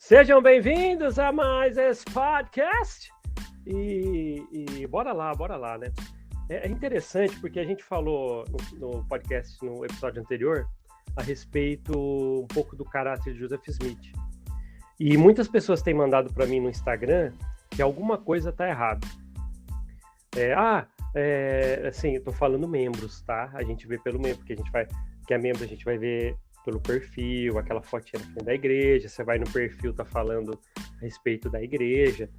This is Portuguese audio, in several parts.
Sejam bem-vindos a mais esse podcast. E bora lá, né? É interessante porque a gente falou no podcast, no episódio anterior, a respeito um pouco do caráter de Joseph Smith. E muitas pessoas têm mandado para mim no Instagram que alguma coisa está errada. Assim, eu tô falando membros, tá? A gente vê pelo membro, porque que é membro, a gente vai ver pelo perfil, aquela fotinha na frente da igreja, você vai no perfil, tá falando a respeito da igreja.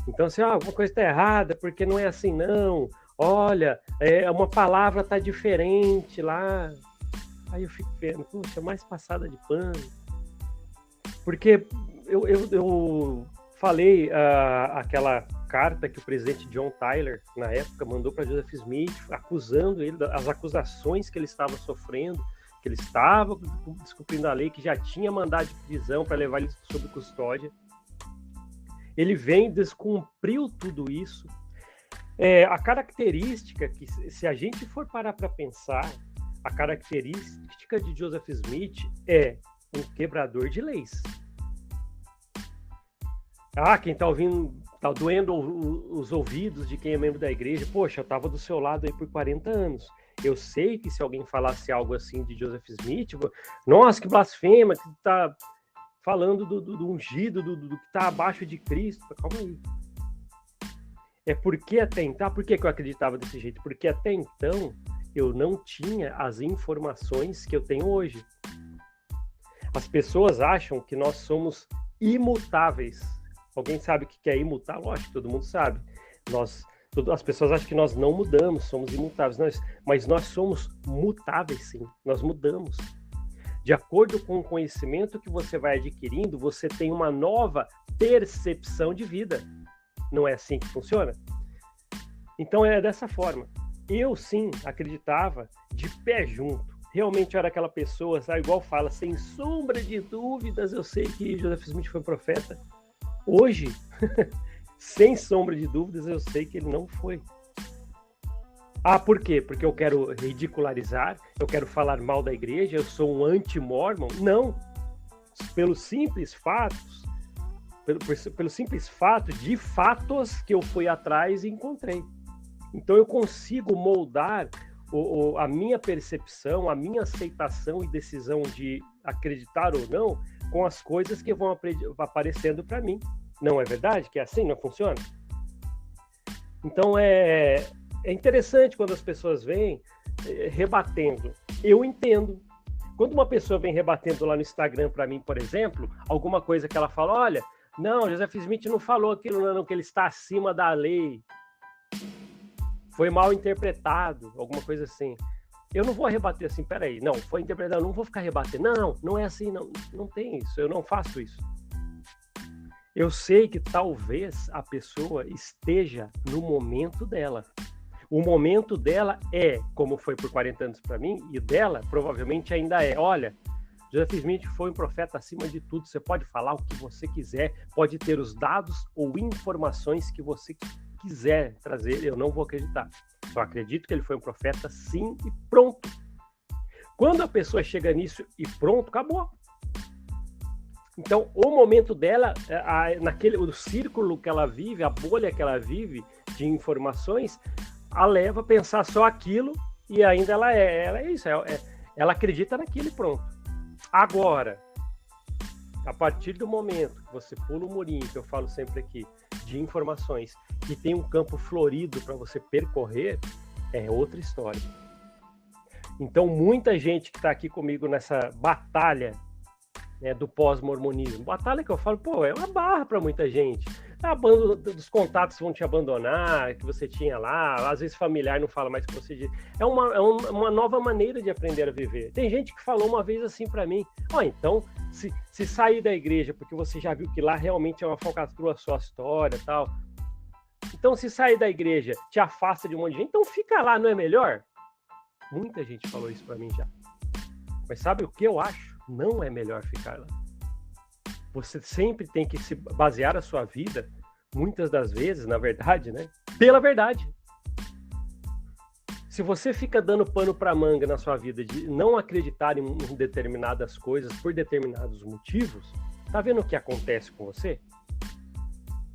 Então, assim, alguma coisa tá errada, porque não é assim, não. Olha, uma palavra tá diferente lá. Aí eu fico vendo, puxa, mais passada de pano. Porque eu falei aquela carta que o presidente John Tyler, na época, mandou para Joseph Smith, acusando ele das acusações que ele estava sofrendo, que ele estava descumprindo a lei, que já tinha mandado de prisão para levar ele sob custódia. Ele vem, descumpriu tudo isso. A característica que, se a gente for parar para pensar, a característica de Joseph Smith é um quebrador de leis. Quem está ouvindo, está doendo os ouvidos de quem é membro da igreja. Poxa, eu estava do seu lado aí por 40 anos. Eu sei que se alguém falasse algo assim de Joseph Smith, nossa, que blasfema, que está falando do ungido, do que está abaixo de Cristo. Calma aí. Por que eu acreditava desse jeito? Porque até então eu não tinha as informações que eu tenho hoje. As pessoas acham que nós somos imutáveis. Alguém sabe o que é imutar? Lógico, todo mundo sabe. As pessoas acham que nós não mudamos, somos imutáveis. Mas nós somos mutáveis, sim. Nós mudamos. De acordo com o conhecimento que você vai adquirindo, você tem uma nova percepção de vida. Não é assim que funciona? Então é dessa forma. Eu, sim, acreditava de pé junto. Realmente eu era aquela pessoa, sabe, igual fala, sem sombra de dúvidas, eu sei que Joseph Smith foi profeta. Hoje, sem sombra de dúvidas, eu sei que ele não foi. Por quê? Porque eu quero ridicularizar, eu quero falar mal da igreja, eu sou um anti-mormon? Não. Pelo simples fato de fatos que eu fui atrás e encontrei. Então eu consigo moldar a minha percepção, a minha aceitação e decisão de acreditar ou não com as coisas que vão aparecendo para mim. Não é verdade que é assim? Não funciona? Então é interessante quando as pessoas vêm rebatendo. Eu entendo. Quando uma pessoa vem rebatendo lá no Instagram para mim, por exemplo, alguma coisa que ela fala, olha, não, Joseph Smith não falou aquilo, não, que ele está acima da lei. Foi mal interpretado, alguma coisa assim. Eu não vou rebater assim, peraí, não, foi interpretado, não vou ficar rebatendo. Não é assim, não tem isso, eu não faço isso. Eu sei que talvez a pessoa esteja no momento dela. O momento dela como foi por 40 anos para mim, e dela provavelmente ainda olha, Joseph Smith foi um profeta acima de tudo, você pode falar o que você quiser, pode ter os dados ou informações que você quiser trazer, eu não vou acreditar. Só acredito que ele foi um profeta sim e pronto. Quando a pessoa chega nisso e pronto, acabou. Então, o momento dela, o círculo que ela vive, a bolha que ela vive de informações, a leva a pensar só aquilo e ainda ela é isso, ela acredita naquilo e pronto. Agora, a partir do momento que você pula o murinho, que eu falo sempre aqui, de informações, que tem um campo florido para você percorrer, é outra história. Então, muita gente que está aqui comigo nessa batalha, né, do pós-mormonismo, batalha que eu falo, é uma barra para muita gente. Dos contatos vão te abandonar, que você tinha lá, às vezes familiar não fala mais que você... É uma nova maneira de aprender a viver. Tem gente que falou uma vez assim para mim, então, se sair da igreja, porque você já viu que lá realmente é uma falcatrua a sua história e tal, então se sair da igreja te afasta de um monte de gente, então fica lá, não é melhor? Muita gente falou isso para mim já. Mas sabe o que eu acho? Não é melhor ficar lá. Você sempre tem que se basear a sua vida, muitas das vezes, na verdade, né, pela verdade. Se você fica dando pano para manga na sua vida de não acreditar em determinadas coisas por determinados motivos, Tá vendo o que acontece com você?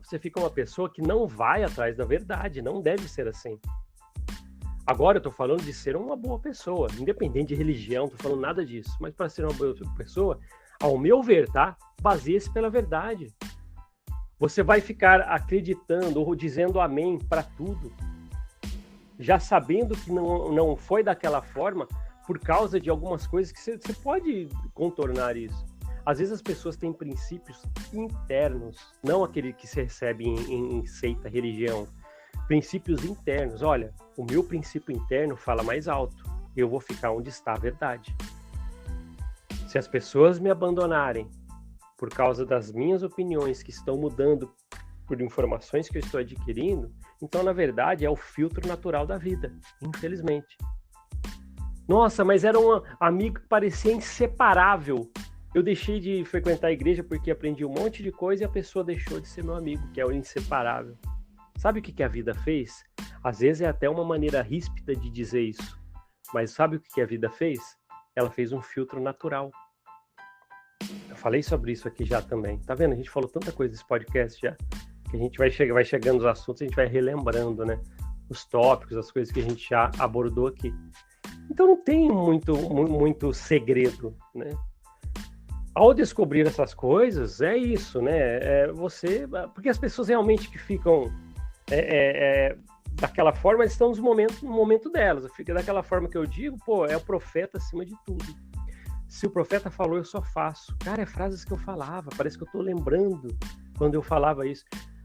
Você fica uma pessoa que não vai atrás da verdade, não deve ser assim. Agora eu tô falando de ser uma boa pessoa, independente de religião, não tô falando nada disso, mas para ser uma boa pessoa, ao meu ver, tá? Baseie-se pela verdade. Você vai ficar acreditando ou dizendo amém para tudo, já sabendo que não foi daquela forma, por causa de algumas coisas que você pode contornar isso. Às vezes as pessoas têm princípios internos, não aquele que se recebe em seita, religião. Princípios internos. Olha, o meu princípio interno fala mais alto. Eu vou ficar onde está a verdade. Se as pessoas me abandonarem por causa das minhas opiniões que estão mudando por informações que eu estou adquirindo, então, na verdade, é o filtro natural da vida, infelizmente. Nossa, mas era um amigo que parecia inseparável. Eu deixei de frequentar a igreja porque aprendi um monte de coisa e a pessoa deixou de ser meu amigo, que é o inseparável. Sabe o que a vida fez? Às vezes é até uma maneira ríspida de dizer isso. Mas sabe o que a vida fez? Ela fez um filtro natural. Eu falei sobre isso aqui já também. Tá vendo? A gente falou tanta coisa nesse podcast já, que a gente vai chegando nos assuntos, a gente vai relembrando, né? Os tópicos, as coisas que a gente já abordou aqui. Então não tem muito segredo, né? Ao descobrir essas coisas, é isso, né? Porque as pessoas realmente que ficam daquela forma, eles estão no momento delas. Fica daquela forma que eu digo, é o profeta acima de tudo. Se o profeta falou, eu só faço. Cara, é frases que eu falava, parece que eu tô lembrando quando eu falava isso.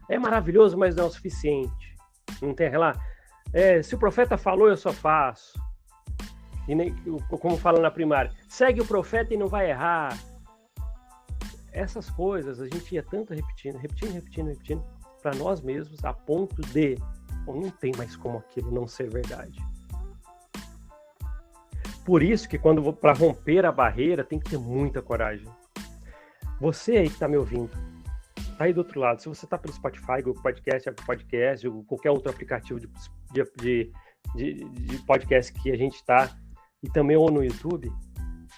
É maravilhoso, mas não é o suficiente. Não tem lá. Se o profeta falou, eu só faço. E nem, como fala na primária, segue o profeta e não vai errar. Essas coisas a gente ia tanto repetindo para nós mesmos, a ponto de não tem mais como aquilo não ser verdade. Por isso que para romper a barreira tem que ter muita coragem. Você aí que está me ouvindo, tá aí do outro lado, se você está pelo Spotify, Google Podcast, Apple Podcast, ou qualquer outro aplicativo de podcast que a gente está, e também ou no YouTube,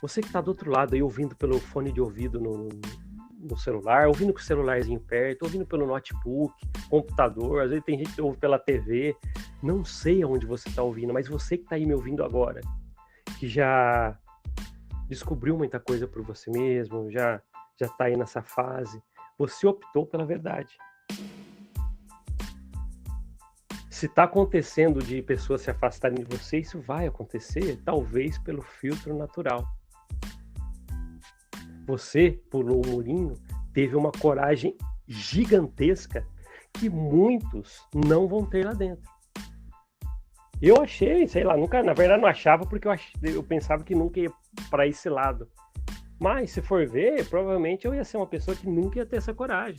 você que está do outro lado aí ouvindo pelo fone de ouvido no celular, ouvindo com o celularzinho perto, ouvindo pelo notebook, computador, às vezes tem gente que ouve pela TV, não sei aonde você está ouvindo, mas você que está aí me ouvindo agora, que já descobriu muita coisa por você mesmo, já está aí nessa fase, você optou pela verdade. Se está acontecendo de pessoas se afastarem de você, isso vai acontecer, talvez pelo filtro natural. Você pulou o murinho, teve uma coragem gigantesca que muitos não vão ter lá dentro. Eu achei, sei lá, na verdade não achava porque eu pensava que nunca ia para esse lado. Mas se for ver, provavelmente eu ia ser uma pessoa que nunca ia ter essa coragem.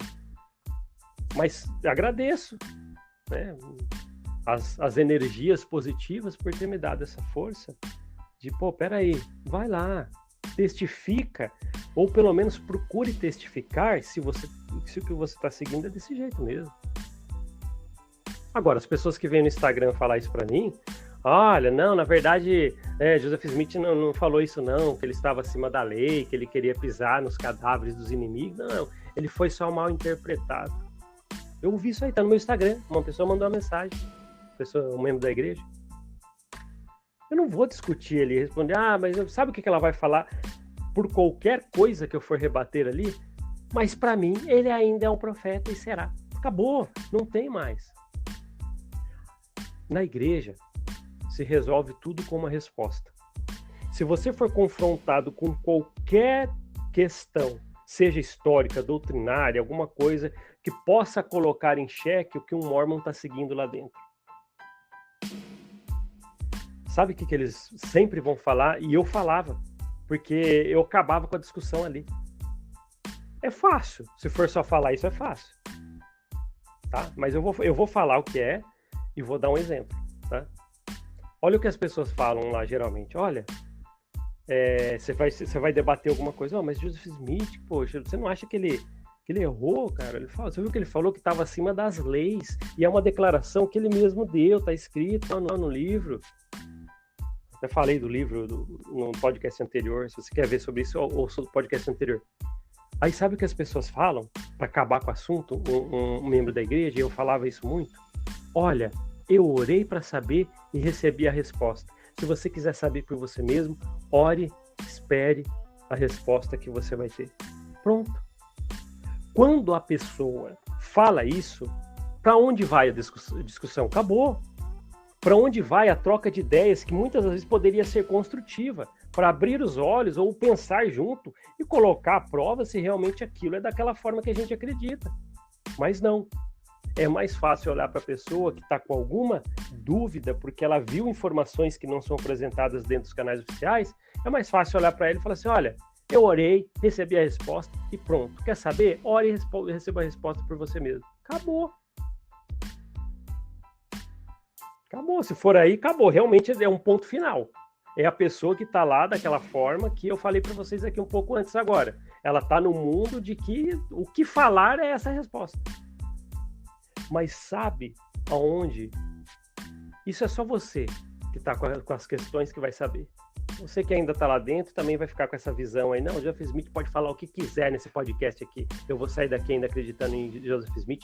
Mas agradeço, né, as energias positivas por ter me dado essa força de, peraí, vai lá, testifica, ou pelo menos procure testificar se o que você está seguindo é desse jeito mesmo. Agora, as pessoas que vêm no Instagram falar isso para mim, olha, não, na verdade, Joseph Smith não falou isso não, que ele estava acima da lei, que ele queria pisar nos cadáveres dos inimigos. Não, ele foi só mal interpretado. Eu ouvi isso aí, tá no meu Instagram, uma pessoa mandou uma mensagem, um membro da igreja. Eu não vou discutir ele, responder, mas sabe o que ela vai falar por qualquer coisa que eu for rebater ali? Mas para mim, ele ainda é um profeta e será. Acabou, não tem mais. Na igreja, se resolve tudo com uma resposta. Se você for confrontado com qualquer questão, seja histórica, doutrinária, alguma coisa que possa colocar em xeque o que um Mormon está seguindo lá dentro. Sabe o que eles sempre vão falar? E eu falava, porque eu acabava com a discussão ali. É fácil, se for só falar isso é fácil. Tá? Mas eu vou falar o que é e vou dar um exemplo. Tá? Olha o que as pessoas falam lá, geralmente. Olha, você vai debater alguma coisa. Mas Joseph Smith, poxa, você não acha que ele errou, cara? Você viu que ele falou que estava acima das leis, e é uma declaração que ele mesmo deu, está escrito no livro. Até falei do livro no podcast anterior, se você quer ver sobre isso, ouça o podcast anterior. Aí sabe o que as pessoas falam? Para acabar com o assunto, um membro da igreja, eu falava isso muito. Olha, eu orei para saber e recebi a resposta. Se você quiser saber por você mesmo, ore, espere a resposta que você vai ter. Pronto. Quando a pessoa fala isso, para onde vai a discussão? Acabou. Para onde vai a troca de ideias que muitas vezes poderia ser construtiva, para abrir os olhos ou pensar junto e colocar à prova se realmente aquilo é daquela forma que a gente acredita. Mas não. É mais fácil olhar para a pessoa que está com alguma dúvida, porque ela viu informações que não são apresentadas dentro dos canais oficiais, é mais fácil olhar para ele e falar assim, olha, eu orei, recebi a resposta e pronto. Quer saber? Ore e receba a resposta por você mesmo. Acabou. Acabou. Se for aí, acabou. Realmente é um ponto final. É a pessoa que está lá daquela forma que eu falei para vocês aqui um pouco antes agora. Ela está no mundo de que o que falar é essa resposta. Mas sabe aonde? Isso é só você que está com as questões que vai saber. Você que ainda está lá dentro também vai ficar com essa visão aí. Não, o Joseph Smith pode falar o que quiser nesse podcast aqui. Eu vou sair daqui ainda acreditando em Joseph Smith.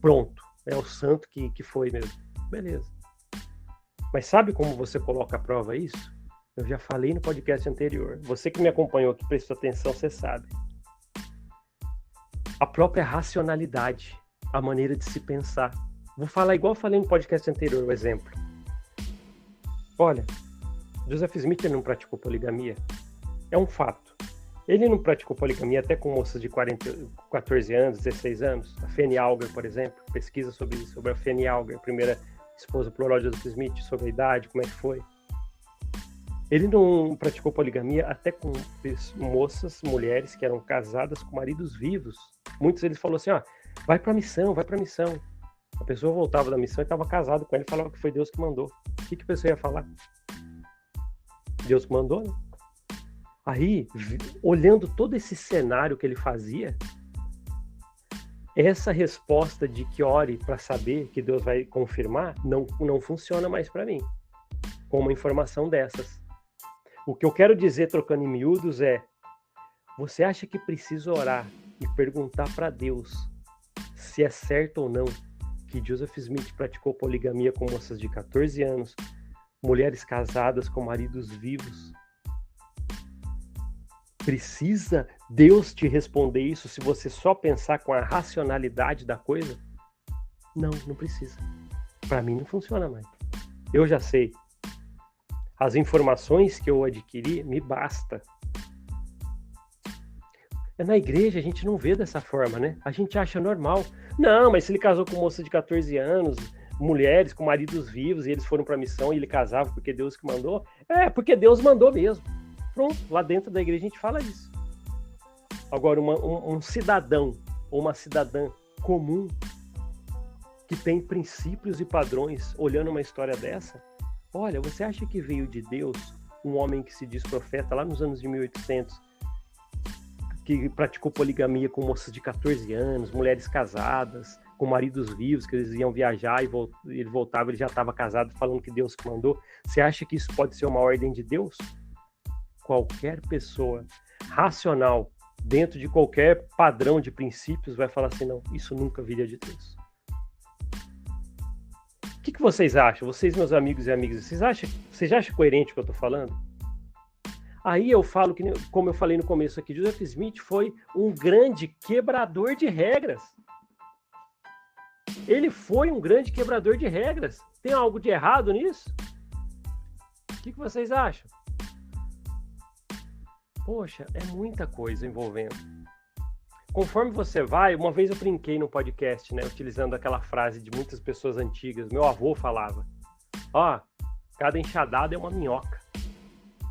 Pronto. É o santo que foi mesmo. Beleza. Mas sabe como você coloca à prova isso? Eu já falei no podcast anterior. Você que me acompanhou, que prestou atenção, você sabe. A própria racionalidade. A maneira de se pensar. Vou falar igual eu falei no podcast anterior, o exemplo. Olha, Joseph Smith ele não praticou poligamia. É um fato. Ele não praticou poligamia até com moças de 14 anos, 16 anos. A Fanny Alger, por exemplo, pesquisa sobre isso, sobre a Fanny Alger, a primeira esposa plural de Joseph Smith, sobre a idade, como é que foi. Ele não praticou poligamia até com moças, mulheres que eram casadas com maridos vivos. Muitos eles falaram assim, ó, vai pra missão. A pessoa voltava da missão e estava casado com ele e falava que foi Deus que mandou. O que a pessoa ia falar? Deus que mandou, né? Aí, olhando todo esse cenário que ele fazia, essa resposta de que ore para saber que Deus vai confirmar, não funciona mais para mim, com uma informação dessas. O que eu quero dizer, trocando em miúdos, é: você acha que precisa orar e perguntar para Deus se é certo ou não que Joseph Smith praticou poligamia com moças de 14 anos, mulheres casadas com maridos vivos? Precisa Deus te responder isso se você só pensar com a racionalidade da coisa? Não precisa. Para mim não funciona mais. Eu já sei. As informações que eu adquiri me basta. Na igreja a gente não vê dessa forma, né? A gente acha normal. Não, mas se ele casou com moça de 14 anos, mulheres com maridos vivos, e eles foram para a missão e ele casava porque Deus que mandou, porque Deus mandou mesmo. Pronto, lá dentro da igreja a gente fala isso. Agora, um cidadão ou uma cidadã comum que tem princípios e padrões olhando uma história dessa, olha, você acha que veio de Deus um homem que se diz profeta lá nos anos de 1800, que praticou poligamia com moças de 14 anos, mulheres casadas, com maridos vivos, que eles iam viajar e ele voltava, ele já estava casado, falando que Deus que mandou? Você acha que isso pode ser uma ordem de Deus? Qualquer pessoa racional, dentro de qualquer padrão de princípios, vai falar assim, não, isso nunca viria de Deus. O que vocês acham? Vocês, meus amigos e amigas, vocês acham coerente o que eu estou falando? Aí eu falo, que, como eu falei no começo aqui, Joseph Smith foi um grande quebrador de regras. Ele foi um grande quebrador de regras. Tem algo de errado nisso? O que vocês acham? Poxa, é muita coisa envolvendo. Conforme você vai, uma vez eu brinquei no podcast, né, utilizando aquela frase de muitas pessoas antigas. Meu avô falava, cada enxadada é uma minhoca.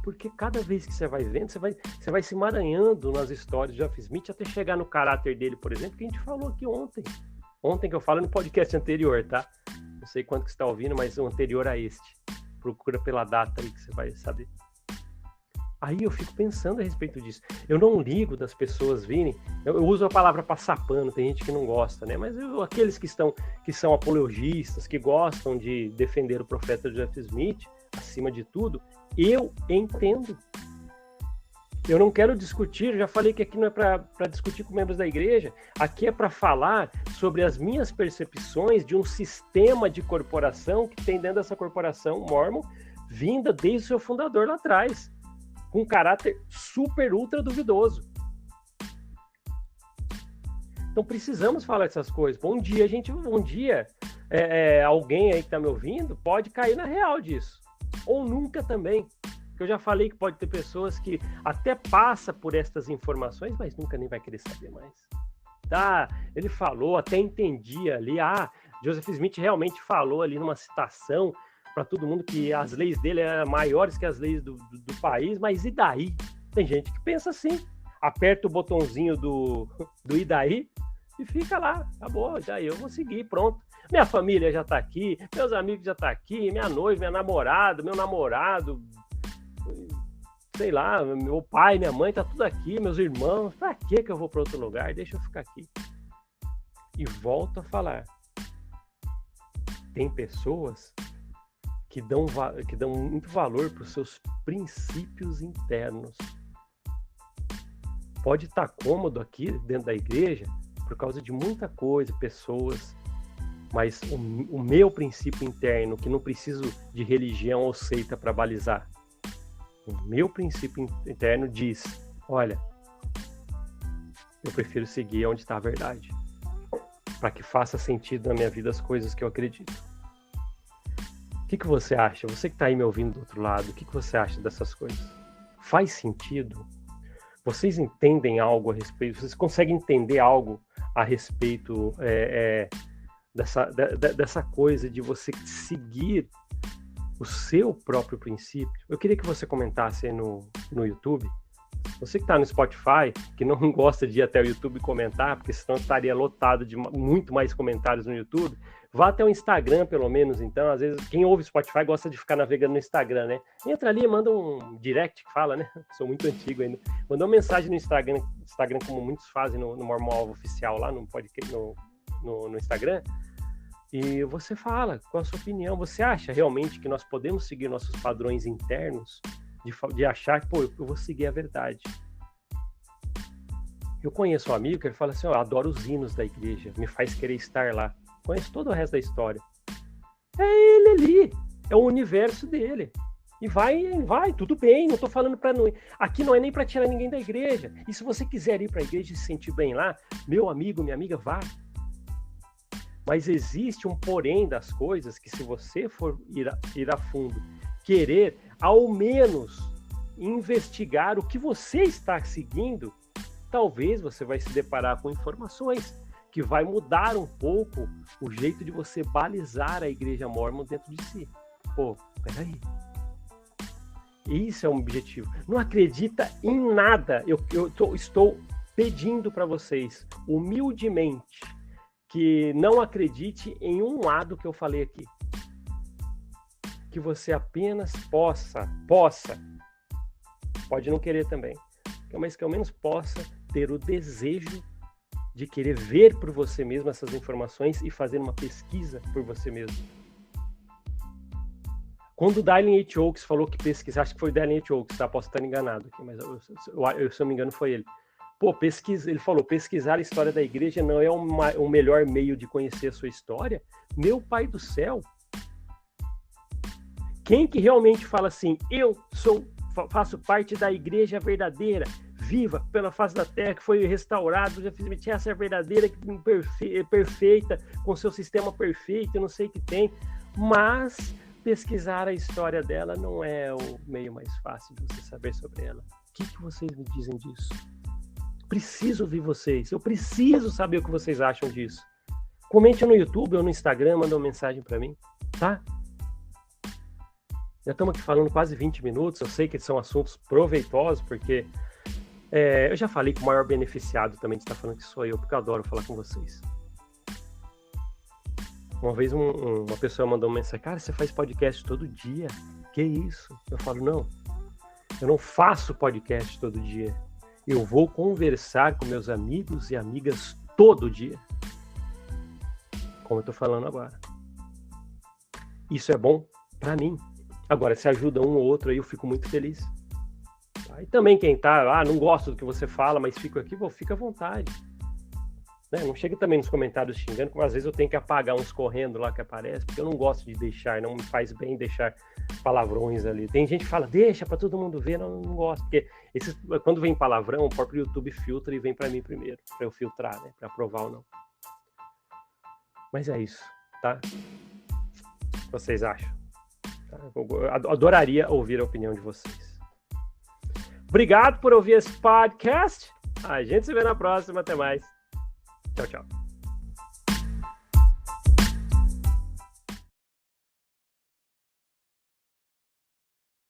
Porque cada vez que você vai vendo, você vai se emaranhando nas histórias de Joseph Smith até chegar no caráter dele, por exemplo, que a gente falou aqui ontem. Ontem que eu falo no podcast anterior, tá? Não sei quanto que você está ouvindo, mas o anterior a este. Procura pela data aí que você vai saber. Aí eu fico pensando a respeito disso. Eu não ligo das pessoas virem. Eu uso a palavra passar pano, tem gente que não gosta, né? Mas aqueles que são apologistas, que gostam de defender o profeta Joseph Smith, acima de tudo, eu entendo. Eu não quero discutir, eu já falei que aqui não é para discutir com membros da igreja, aqui é para falar sobre as minhas percepções de um sistema de corporação que tem dentro dessa corporação Mormon, vinda desde o seu fundador lá atrás, com um caráter super, ultra duvidoso. Então precisamos falar dessas coisas. Um dia alguém aí que está me ouvindo pode cair na real disso, ou nunca também. Eu já falei que pode ter pessoas que até passa por estas informações, mas nunca nem vai querer saber mais. Tá, ele falou, até entendia ali, Joseph Smith realmente falou ali numa citação para todo mundo que as leis dele eram maiores que as leis do país, mas e daí? Tem gente que pensa assim, aperta o botãozinho do e daí e fica lá, acabou, já eu vou seguir, pronto. Minha família já tá aqui, meus amigos já tá aqui, minha noiva, minha namorada, meu namorado, sei lá, meu pai, minha mãe, tá tudo aqui, meus irmãos, pra que eu vou para outro lugar? Deixa eu ficar aqui. E volto a falar. Tem pessoas que dão muito valor para os seus princípios internos. Pode estar cômodo aqui dentro da igreja por causa de muita coisa, pessoas, mas o meu princípio interno, que não preciso de religião ou seita para balizar, o meu princípio interno diz, olha, eu prefiro seguir onde está a verdade, para que faça sentido na minha vida as coisas que eu acredito. O que você acha? Você que está aí me ouvindo do outro lado, o que você acha dessas coisas? Faz sentido? Vocês entendem algo a respeito? Vocês conseguem entender algo a respeito dessa coisa de você seguir o seu próprio princípio? Eu queria que você comentasse aí no YouTube. Você que está no Spotify, que não gosta de ir até o YouTube comentar, porque senão estaria lotado de muito mais comentários no YouTube, vá até o Instagram, pelo menos, então. Às vezes, quem ouve Spotify gosta de ficar navegando no Instagram, né? Entra ali e manda um direct, que fala, né? Sou muito antigo ainda. Manda uma mensagem no Instagram, como muitos fazem no Mormon Alvo Oficial, lá no podcast, no Instagram. E você fala qual a sua opinião. Você acha realmente que nós podemos seguir nossos padrões internos de achar que, eu vou seguir a verdade? Eu conheço um amigo que ele fala assim, eu adoro os hinos da igreja, me faz querer estar lá. Conheço todo o resto da história. É ele ali, é o universo dele. E vai, tudo bem, não tô falando para não ir. Aqui não é nem para tirar ninguém da igreja. E se você quiser ir para a igreja e se sentir bem lá, meu amigo, minha amiga, vá. Mas existe um porém das coisas que, se você for ir a fundo, querer ao menos investigar o que você está seguindo, talvez você vai se deparar com informações que vai mudar um pouco o jeito de você balizar a igreja mórmon dentro de si. Peraí. Isso é um objetivo. Não acredita em nada. Eu estou pedindo para vocês, humildemente, que não acredite em um lado que eu falei aqui. Que você apenas possa, pode não querer também, mas que ao menos possa ter o desejo de querer ver por você mesmo essas informações e fazer uma pesquisa por você mesmo. Quando o Dallin H. Oaks falou que pesquisar, acho que foi o Dallin H. Oaks, tá? Posso estar enganado aqui, mas se eu não me engano foi ele. Ele falou, pesquisar a história da igreja não é o melhor meio de conhecer a sua história? Meu pai do céu! Quem que realmente fala assim, faço parte da igreja verdadeira, viva pela face da terra, que foi restaurado, já fiz essa é a verdadeira, perfeita, com seu sistema perfeito, eu não sei o que tem, mas pesquisar a história dela não é o meio mais fácil de você saber sobre ela. O que vocês me dizem disso? Preciso ouvir vocês, eu preciso saber o que vocês acham disso. Comente no YouTube ou no Instagram, manda uma mensagem para mim, tá? Já estamos aqui falando quase 20 minutos, eu sei que são assuntos proveitosos, porque eu já falei que o maior beneficiado também de estar falando que sou eu, porque eu adoro falar com vocês. Uma vez uma pessoa mandou uma mensagem, cara, você faz podcast todo dia? Que isso? Eu falo, não, eu não faço podcast todo dia. Eu vou conversar com meus amigos e amigas todo dia. Como eu estou falando agora. Isso é bom para mim. Agora, se ajuda um ou outro aí, eu fico muito feliz. Tá? E também quem tá, não gosto do que você fala, mas fico aqui, fica à vontade. Né? Não chega também nos comentários xingando, porque às vezes eu tenho que apagar uns correndo lá que aparece, porque eu não gosto de deixar, não me faz bem deixar palavrões ali. Tem gente que fala, deixa para todo mundo ver, não gosto, porque quando vem palavrão, o próprio YouTube filtra e vem para mim primeiro, para eu filtrar, né? Para aprovar ou não. Mas é isso, tá? O que vocês acham? Tá? Eu adoraria ouvir a opinião de vocês. Obrigado por ouvir esse podcast. A gente se vê na próxima. Até mais. Tchau, tchau.